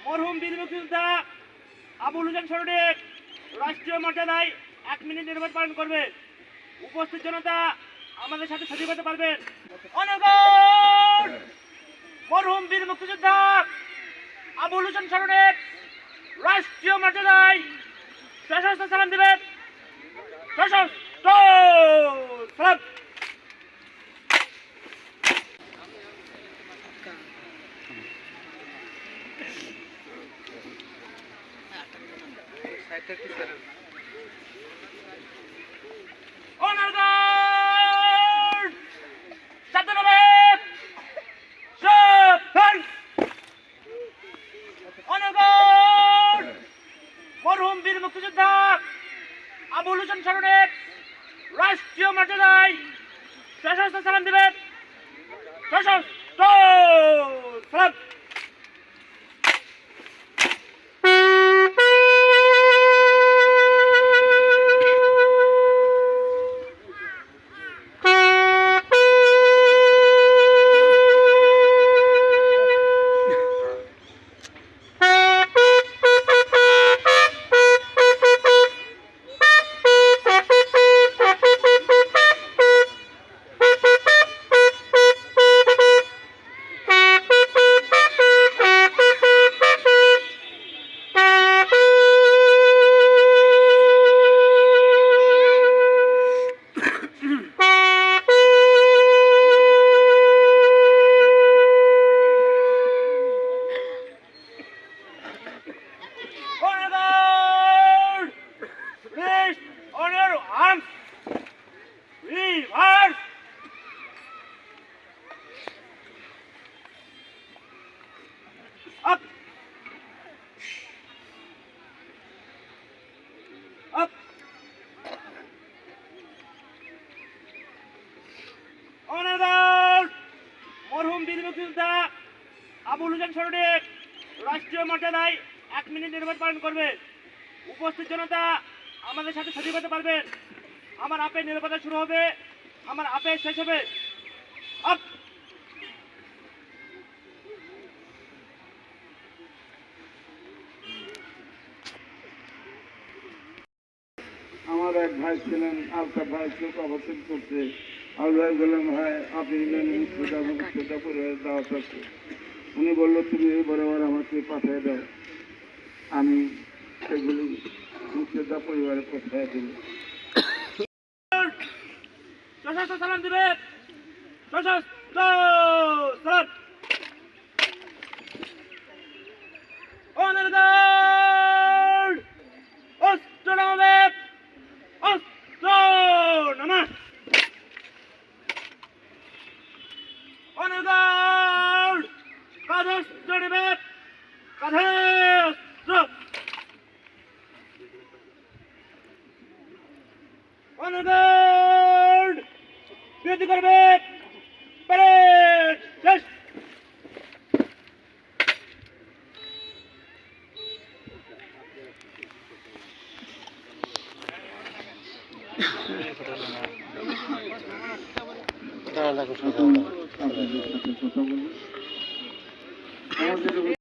মরহুম বীর মুক্তিযোদ্ধা আবুল হোসেন স্মরণে রাষ্ট্রীয় মর্যাদায় 1 মিনিট নির্বাচন পালন করবে। উপস্থিত জনতা আমাদের সাথে সজীব হতে পারবেন। অনুগণ মরহুম বীর মুক্তিযোদ্ধা আবুল হোসেন স্মরণে রাষ্ট্রীয় মর্যাদায় সশস্ত্র সালাম দিবেন। সশস্ত্র সালাম। মরহুম বীর মুক্তিযোদ্ধা আবুল হোসেন স্মরণে রাষ্ট্রীয় মর্যাদায় সশস্ত্র সালাম দিবেন। সশস্ত্র সালাম। Up! Up! Honor guard! মরহুম বীর মুক্তিযোদ্ধা আবুল হোসেন স্মরণে রাষ্ট্রীয় মর্যাদায় 1 মিনিট নির্বাচন পালন করবে। উপস্থিত জনতা আমাদের সাথে সজীব হতে পারবেন। আমার আপে নিরাপত্তা শুরু হবে, আমার আপে শেষ হবে। আপ! আমার এক ভাই ছিলেন, আলতাফ ভাই চোখ অবস্থান করছে। আল ভাই বললাম, ভাই আপনি মুক্তিযোদ্ধা পরিবারের দাওয়াত আছে। উনি বললো, তুমি এই বরাবর আমাকে পাঠিয়ে দাও, আমি সেগুলি মুক্তিযোদ্ধা পরিবারে পাঠিয়ে দেব। সশস্ত্র সালাম দিবে। সশস্ত্র সালাম। Honor guard! অস্ত্র নামাবে। অস্ত্র নামা। Honor guard! কাঁধে অস্ত্র নেবে। কাঁধে অস্ত্র। Honor guard! বিরতি করবে। প্যারেড শেষ। আপনাদের সাথে কথা বলি।